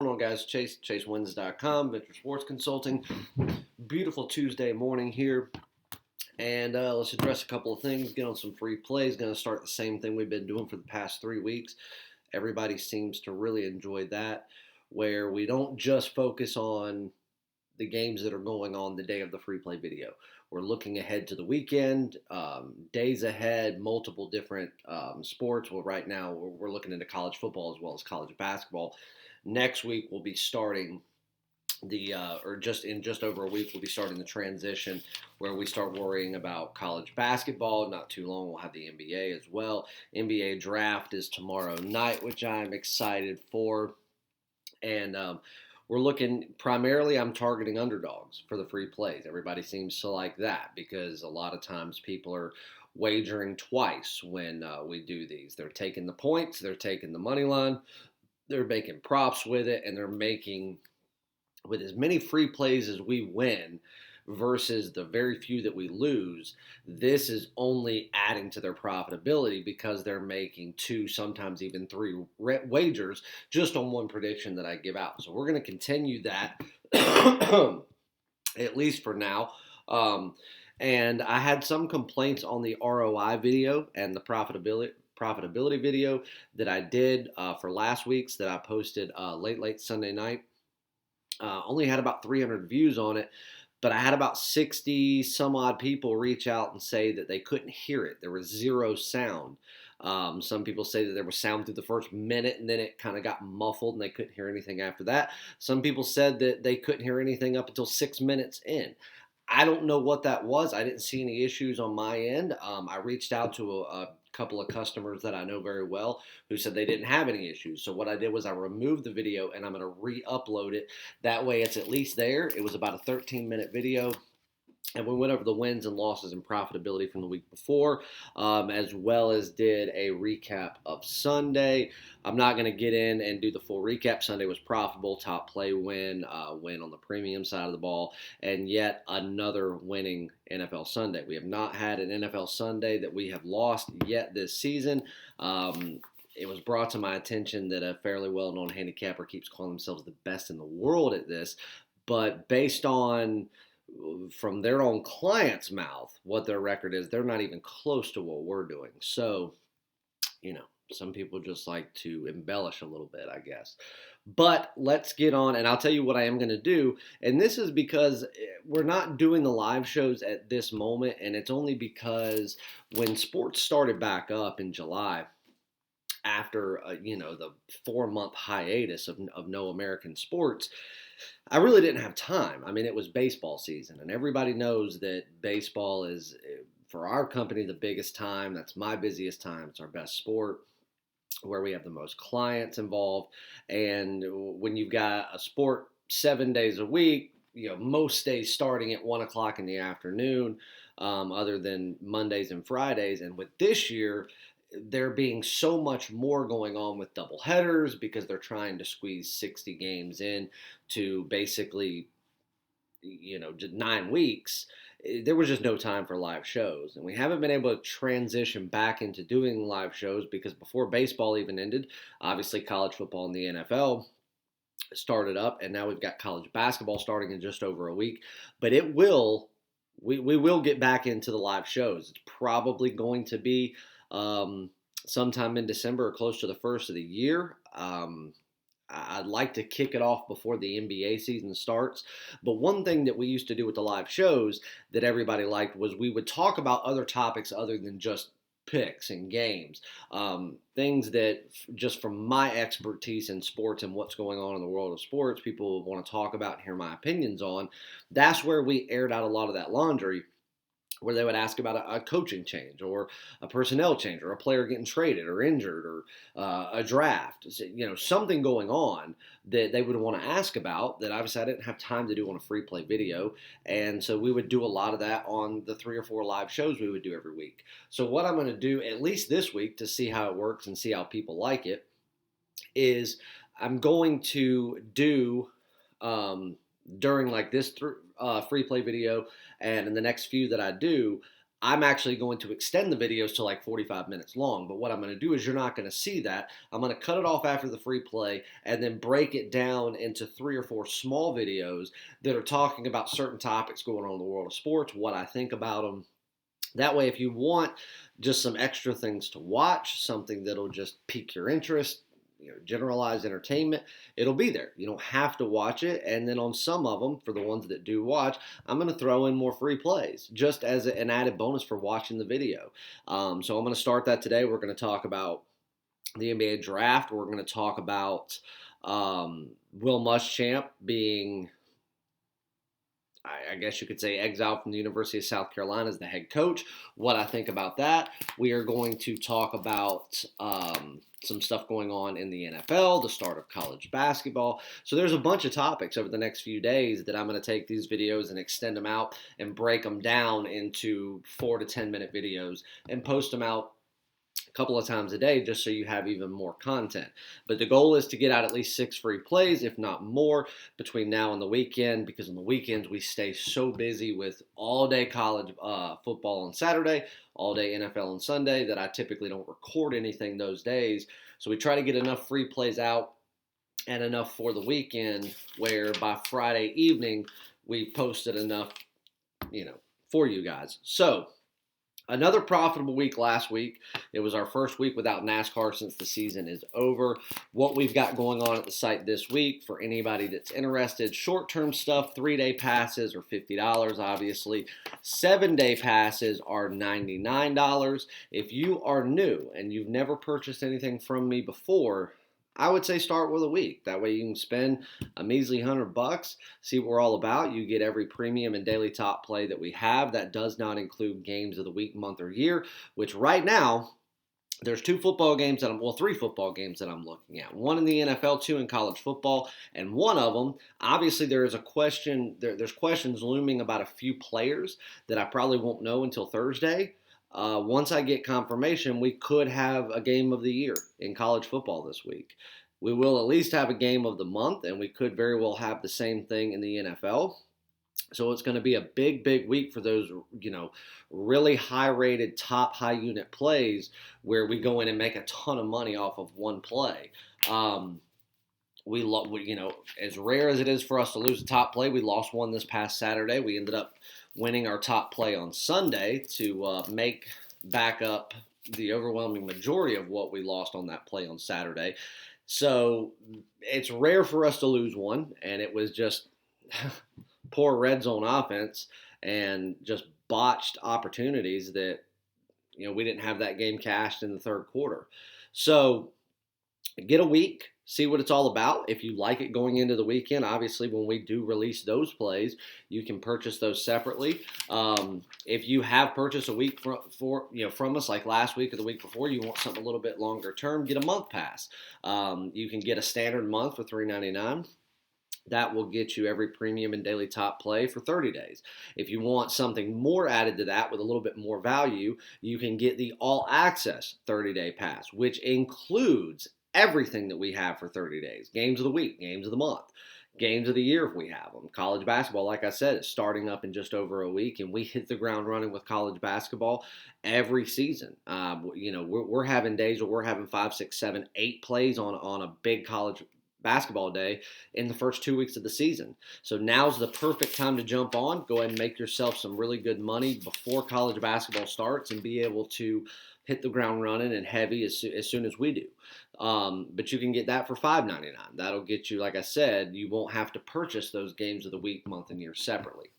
Going on, guys? ChaseWins.com, Venture Sports Consulting. Beautiful Tuesday morning here, and let's address a couple of things. Get on some free plays. Going to start the same thing we've been doing for the past 3 weeks. Everybody seems to really enjoy that, where we don't just focus on the games that are going on the day of the free play video. We're looking ahead to the weekend, days ahead, multiple different sports. Well, right now we're looking into college football as well as college basketball. Next week we'll be starting or just over a week we'll be starting the transition where we start worrying about college basketball. Not too long we'll have the NBA as well. NBA draft is tomorrow night, which I'm excited for, and we're looking primarily, I'm targeting underdogs for the free plays. Everybody seems to like that because a lot of times people are wagering twice when we do these. They're taking the points, they're taking the money line, they're making props with it, and they're making with as many free plays as we win versus the very few that we lose. This is only adding to their profitability because they're making two, sometimes even three wagers just on one prediction that I give out. So we're going to continue that at least for now. And I had some complaints on the ROI video and the profitability video that I did for last week's that I posted late Sunday night. Only had about 300 views on it, but I had about 60 some odd people reach out and say that they couldn't hear it. There was zero sound. Some people say that there was sound through the first minute and then it kind of got muffled and they couldn't hear anything after that. Some people said that they couldn't hear anything up until 6 minutes in. I don't know what that was. I didn't see any issues on my end. I reached out to a couple of customers that I know very well who said they didn't have any issues. So what I did was I removed the video and I'm going to re-upload it. That way it's at least there. It was about a 13-minute video. And we went over the wins and losses and profitability from the week before, as well as did a recap of Sunday. I'm not going to get in and do the full recap. Sunday was profitable, top play win on the premium side of the ball, and yet another winning NFL Sunday. We have not had an NFL Sunday that we have lost yet this season. It was brought to my attention that a fairly well-known handicapper keeps calling themselves the best in the world at this, but based on from their own client's mouth what their record is, they're not even close to what we're doing. So, some people just like to embellish a little bit, I guess. But let's get on, and I'll tell you what I am going to do. And this is because we're not doing the live shows at this moment, and it's only because when sports started back up in July, after the 4-month hiatus of no American sports, I really didn't have time. I mean, it was baseball season, and everybody knows that baseball is, for our company, the biggest time. That's my busiest time. It's our best sport, where we have the most clients involved. And when you've got a sport 7 days a week, most days starting at 1 o'clock in the afternoon, other than Mondays and Fridays. And with this year, there being so much more going on with double headers because they're trying to squeeze 60 games in to basically, just 9 weeks. There was just no time for live shows. And we haven't been able to transition back into doing live shows because before baseball even ended, obviously college football and the NFL started up, and now we've got college basketball starting in just over a week. But we will get back into the live shows. It's probably going to be sometime in December or close to the first of the year. I'd like to kick it off before the NBA season starts. But one thing that we used to do with the live shows that everybody liked was we would talk about other topics other than just picks and games. Things that, just from my expertise in sports and what's going on in the world of sports, people want to talk about and hear my opinions on. That's where we aired out a lot of that laundry, where they would ask about a coaching change or a personnel change or a player getting traded or injured or a draft, something going on that they would want to ask about that obviously I didn't have time to do on a free play video. And so we would do a lot of that on the 3 or 4 live shows we would do every week. So what I'm going to do, at least this week, to see how it works and see how people like it, is I'm going to do during like this free play video and in the next few that I do, I'm actually going to extend the videos to like 45 minutes long. But what I'm going to do is you're not going to see that. I'm going to cut it off after the free play and then break it down into 3 or 4 small videos that are talking about certain topics going on in the world of sports, what I think about them. That way, if you want just some extra things to watch, something that'll just pique your interest, generalized entertainment, it'll be there. You don't have to watch it. And then on some of them, for the ones that do watch, I'm going to throw in more free plays just as an added bonus for watching the video. So I'm going to start that today. We're going to talk about the NBA draft. We're going to talk about Will Muschamp being, I guess you could say, exiled from the University of South Carolina as the head coach, what I think about that. We are going to talk about some stuff going on in the NFL, the start of college basketball. So there's a bunch of topics over the next few days that I'm going to take these videos and extend them out and break them down into 4 to 10 minute videos and post them out couple of times a day just so you have even more content. But the goal is to get out at least 6 free plays, if not more, between now and the weekend, because on the weekends we stay so busy with all day college football on Saturday, all day NFL on Sunday, that I typically don't record anything those days. So we try to get enough free plays out and enough for the weekend where by Friday evening we posted enough, for you guys. So another profitable week last week. It was our first week without NASCAR since the season is over. What we've got going on at the site this week, for anybody that's interested, short-term stuff, 3-day passes are $50, obviously. 7-day passes are $99. If you are new and you've never purchased anything from me before, I would say start with a week. That way you can spend a measly $100, see what we're all about. You get every premium and daily top play that we have. That does not include games of the week, month, or year, which right now, there's 3 football games that I'm looking at. One in the NFL, 2 in college football, and one of them, obviously there is a question, there's questions looming about a few players that I probably won't know until Thursday. Once I get confirmation, we could have a game of the year in college football this week. We will at least have a game of the month, and we could very well have the same thing in the NFL. So it's going to be a big, big week for those, really high-rated, top high-unit plays where we go in and make a ton of money off of one play. As rare as it is for us to lose a top play, we lost one this past Saturday. We ended up winning our top play on Sunday to make back up the overwhelming majority of what we lost on that play on Saturday. So it's rare for us to lose one, and it was just poor red zone offense and just botched opportunities that, we didn't have that game cashed in the third quarter. So get a week, see what it's all about. If you like it going into the weekend, obviously when we do release those plays, you can purchase those separately. If you have purchased a week from us, like last week or the week before, you want something a little bit longer term, get a month pass. You can get a standard month for $3.99. That will get you every premium and daily top play for 30 days. If you want something more added to that with a little bit more value, you can get the all access 30-day pass, which includes everything that we have for 30 days. Games of the week, games of the month, games of the year if we have them. College basketball, like I said, is starting up in just over a week, and we hit the ground running with college basketball every season. We're having days where we're having 5, 6, 7, 8 plays on a big college basketball day in the first 2 weeks of the season. So now's the perfect time to jump on. Go ahead and make yourself some really good money before college basketball starts and be able to hit the ground running and heavy as soon as we do. But you can get that for $5.99. That'll get you, like I said, you won't have to purchase those games of the week, month, and year separately.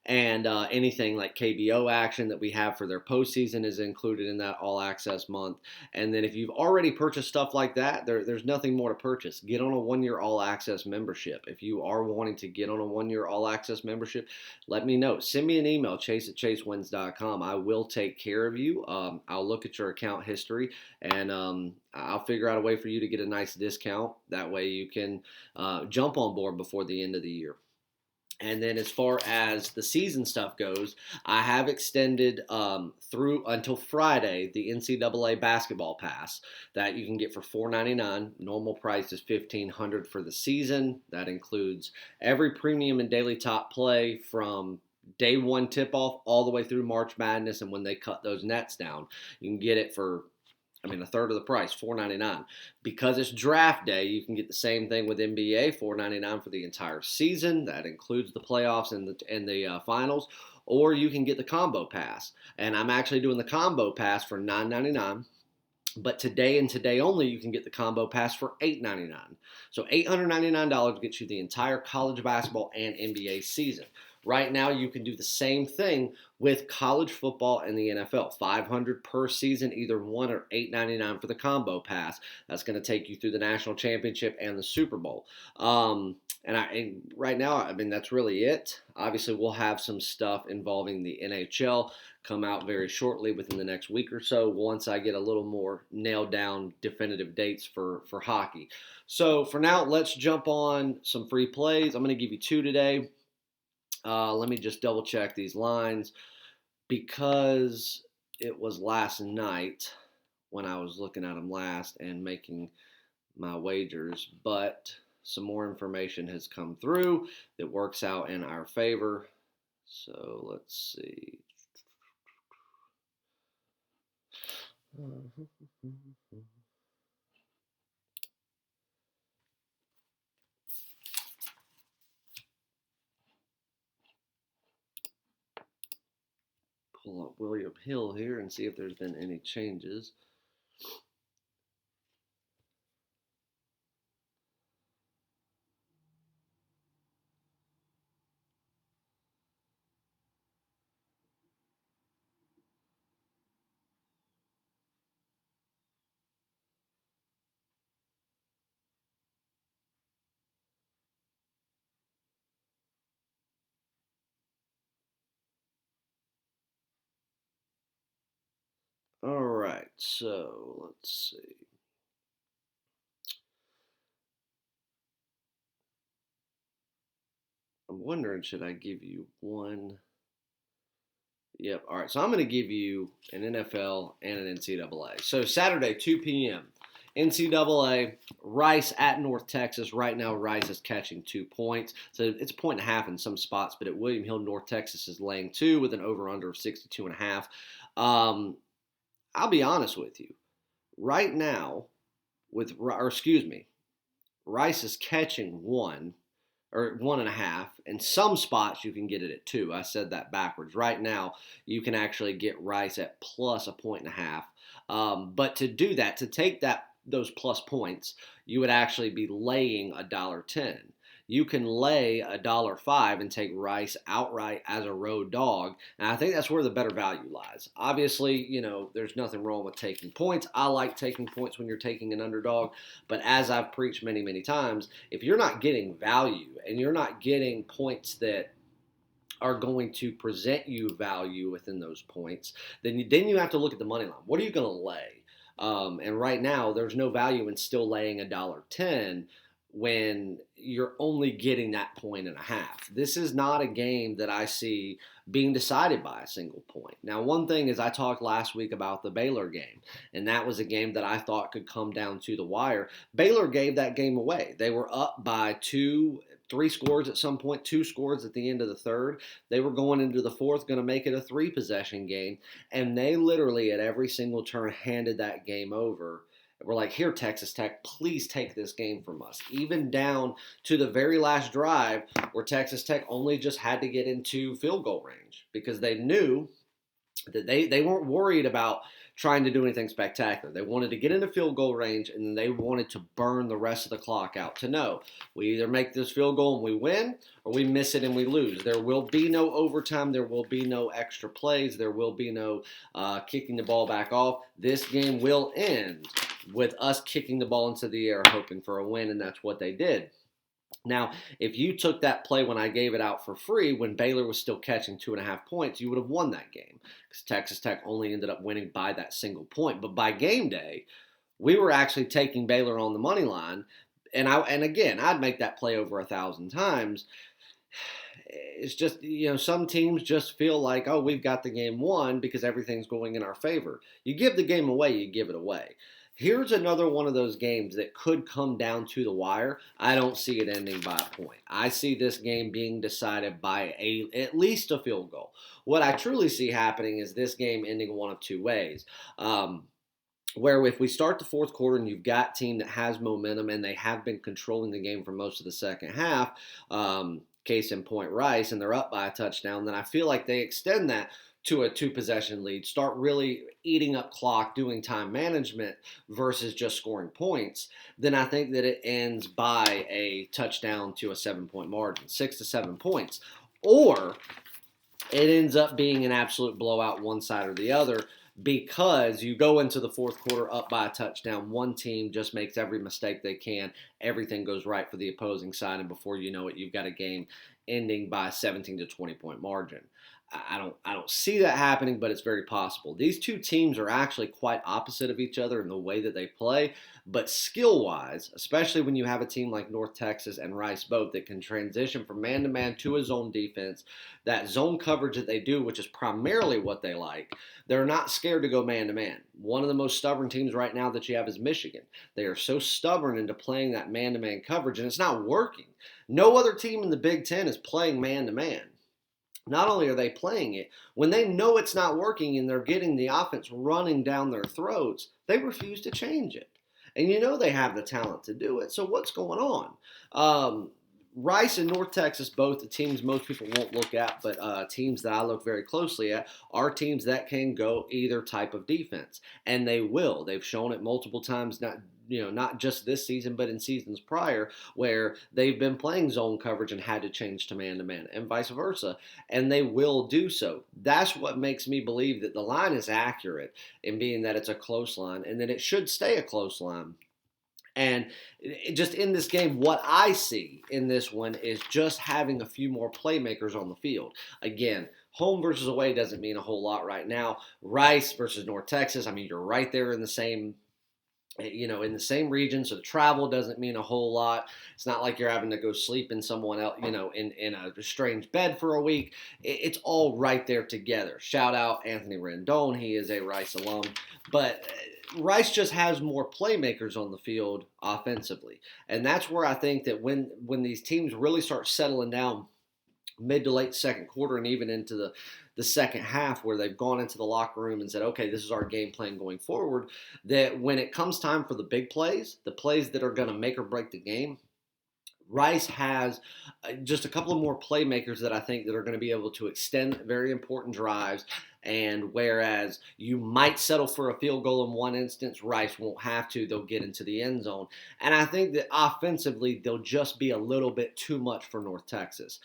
And anything like KBO action that we have for their postseason is included in that all-access month. And then if you've already purchased stuff like that, there's nothing more to purchase. Get on a 1-year all-access membership. If you are wanting to get on a 1-year all-access membership, let me know. Send me an email, chase@chasewins.com. I will take care of you. I'll look at your account history, and I'll figure out a way for you to get a nice discount. That way you can jump on board before the end of the year. And then as far as the season stuff goes, I have extended through until Friday the NCAA basketball pass that you can get for $4.99. Normal price is $1,500 for the season. That includes every premium and daily top play from day one tip off all the way through March Madness, and when they cut those nets down, you can get it for, I mean, a third of the price, $4.99. Because it's draft day, you can get the same thing with NBA, $4.99 for the entire season. That includes the playoffs and the finals. Or you can get the combo pass, and I'm actually doing the combo pass for $9.99. But today and today only, you can get the combo pass for $8.99. So $899 gets you the entire college basketball and NBA season. Right now, you can do the same thing with college football and the NFL. $500 per season, either one, or $8.99 for the combo pass. That's going to take you through the national championship and the Super Bowl. And right now, I mean, that's really it. Obviously, we'll have some stuff involving the NHL come out very shortly within the next week or so once I get a little more nailed down definitive dates for hockey. So for now, let's jump on some free plays. I'm going to give you two today. Let me just double check these lines because it was last night when I was looking at them last and making my wagers, but some more information has come through that works out in our favor. So let's see. Pull up William Hill here and see if there's been any changes. All right, so let's see. I'm wondering, should I give you one? Yep. All right. So I'm going to give you an NFL and an NCAA. So Saturday, 2 p.m. NCAA, Rice at North Texas. Right now, Rice is catching 2 points. So it's a point and a half in some spots, but at William Hill, North Texas is laying 2 with an over-under of 62.5. I'll be honest with you. Right now, Rice is catching 1 or 1.5. In some spots, you can get it at 2. I said that backwards. Right now, you can actually get Rice at plus a point and a half. But to do that, to take those plus points, you would actually be laying $1.10. You can lay $1.05 and take Rice outright as a road dog, and I think that's where the better value lies. Obviously, there's nothing wrong with taking points. I like taking points when you're taking an underdog, but as I've preached many, many times, if you're not getting value and you're not getting points that are going to present you value within those points, then you have to look at the money line. What are you going to lay? And right now, there's no value in still laying $1.10 when you're only getting that point and a half. This is not a game that I see being decided by a single point. Now, one thing is I talked last week about the Baylor game, and that was a game that I thought could come down to the wire. Baylor gave that game away. They were up by 3 scores at some point, 2 scores at the end of the third. They were going into the fourth, going to make it a 3-possession game, and they literally at every single turn handed that game over. We're like, here, Texas Tech, please take this game from us. Even down to the very last drive where Texas Tech only just had to get into field goal range because they knew that they weren't worried about trying to do anything spectacular. They wanted to get into field goal range, and then they wanted to burn the rest of the clock out to know we either make this field goal and we win, or we miss it and we lose. There will be no overtime. There will be no extra plays. There will be no kicking the ball back off. This game will end with us kicking the ball into the air, hoping for a win, and that's what they did. Now, if you took that play when I gave it out for free, when Baylor was still catching 2.5 points, you would have won that game because Texas Tech only ended up winning by that single point. But by game day, we were actually taking Baylor on the money line, and again, I'd make that play over 1,000 times. It's just, some teams just feel like, oh, we've got the game won because everything's going in our favor. You give the game away, you give it away. Here's another one of those games that could come down to the wire. I don't see it ending by a point. I see this game being decided by at least a field goal. What I truly see happening is this game ending one of two ways. Where if we start the fourth quarter and you've got a team that has momentum and they have been controlling the game for most of the second half, case in point Rice, and they're up by a touchdown, then I feel like they extend that to a two-possession lead, start really eating up clock, doing time management versus just scoring points, then I think that it ends by a touchdown to a 7-point margin, 6 to 7 points. Or it ends up being an absolute blowout one side or the other because you go into the fourth quarter up by a touchdown. One team just makes every mistake they can. Everything goes right for the opposing side, and before you know it, you've got a game ending by a 17 to 20 point margin. I don't see that happening, but it's very possible. These two teams are actually quite opposite of each other in the way that they play, but skill-wise, especially when you have a team like North Texas and Rice both that can transition from man-to-man to a zone defense, that zone coverage that they do, which is primarily what they like, they're not scared to go man-to-man. One of the most stubborn teams right now that you have is Michigan. They are so stubborn into playing that man-to-man coverage, and it's not working. No other team in the Big Ten is playing man-to-man. Not only are they playing it, when they know it's not working and they're getting the offense running down their throats, they refuse to change it. And you know they have the talent to do it. So what's going on? Rice and North Texas, both the teams most people won't look at, but teams that I look very closely at, are teams that can go either type of defense, and they will. They've shown it multiple times, not just this season, but in seasons prior, where they've been playing zone coverage and had to change to man, and vice versa, and they will do so. That's what makes me believe that the line is accurate in being that it's a close line, and that it should stay a close line. And just in this game, what I see in this one is just having a few more playmakers on the field. Again, home versus away doesn't mean a whole lot right now. Rice versus North Texas, I mean, you're right there in the same region, so the travel doesn't mean a whole lot. It's not like you're having to go sleep in someone else, in a strange bed for a week. It's all right there together. Shout out Anthony Rendon. He is a Rice alum. But Rice just has more playmakers on the field offensively. And that's where I think that when these teams really start settling down mid to late second quarter and even into the second half, where they've gone into the locker room and said, okay, this is our game plan going forward, that when it comes time for the big plays, the plays that are going to make or break the game, Rice has just a couple of more playmakers that I think that are going to be able to extend very important drives. And whereas you might settle for a field goal in one instance, Rice won't have to. They'll get into the end zone. And I think that offensively, they'll just be a little bit too much for North Texas.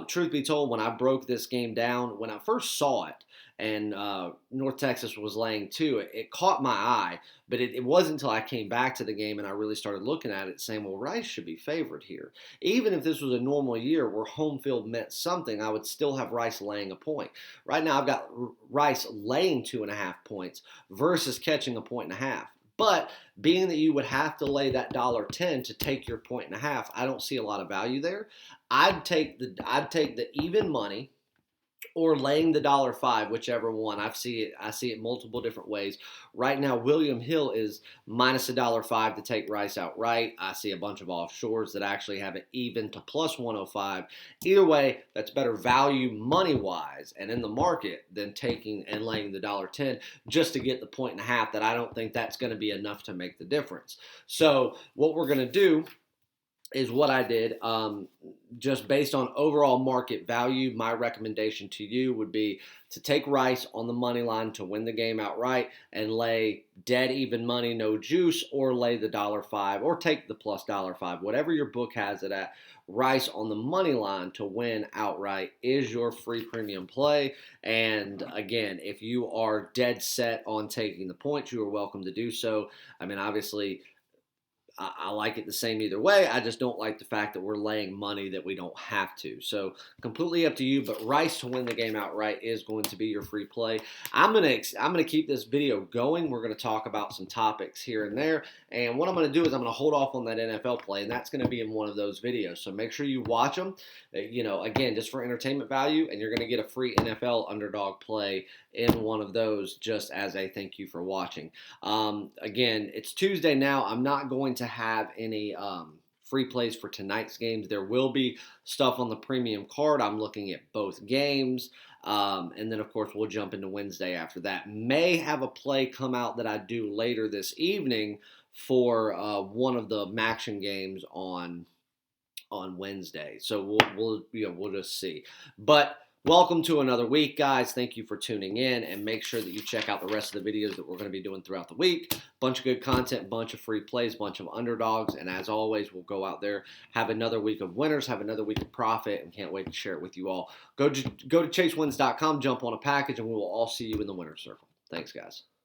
Truth be told, when I broke this game down, when I first saw it, and North Texas was laying 2, it caught my eye, but it wasn't until I came back to the game and I really started looking at it saying, well, Rice should be favored here. Even if this was a normal year where home field meant something, I would still have Rice laying a point. Right now, I've got Rice laying 2.5 points versus catching a 1.5. But being that you would have to lay that $1.10 to take your 1.5, I don't see a lot of value there. I'd take the even money, or laying the $1.05, whichever one. I see it multiple different ways. Right now, William Hill is minus $1.05 to take Rice outright. I see a bunch of offshores that actually have it even to plus 105. Either way, that's better value money-wise and in the market than taking and laying the $1.10 just to get the 1.5 that I don't think that's going to be enough to make the difference. So what we're going to do is what I did. Just based on overall market value, my recommendation to you would be to take Rice on the money line to win the game outright and lay dead even money, no juice, or lay the $1.05 or take the plus $1.05, whatever your book has it at. Rice on the money line to win outright is your free premium play. And again, if you are dead set on taking the points, you are welcome to do so. I mean, obviously, I like it the same either way. I just don't like the fact that we're laying money that we don't have to. So completely up to you. But Rice to win the game outright is going to be your free play. I'm gonna keep this video going. We're gonna talk about some topics here and there. And what I'm gonna do is I'm gonna hold off on that NFL play, and that's gonna be in one of those videos. So make sure you watch them. Again, just for entertainment value, and you're gonna get a free NFL underdog play in one of those just as a thank you for watching. Again, it's Tuesday now. I'm not going to have any free plays for tonight's games. There will be stuff on the premium card. I'm looking at both games. And then, of course, we'll jump into Wednesday after that. May have a play come out that I do later this evening for one of the Maction games on Wednesday. So we'll just see. But welcome to another week, guys. Thank you for tuning in, and make sure that you check out the rest of the videos that we're going to be doing throughout the week. Bunch of good content, bunch of free plays, bunch of underdogs, and as always, we'll go out there, have another week of winners, have another week of profit, and can't wait to share it with you all. Go to chasewins.com, jump on a package, and we will all see you in the winner's circle. Thanks, guys.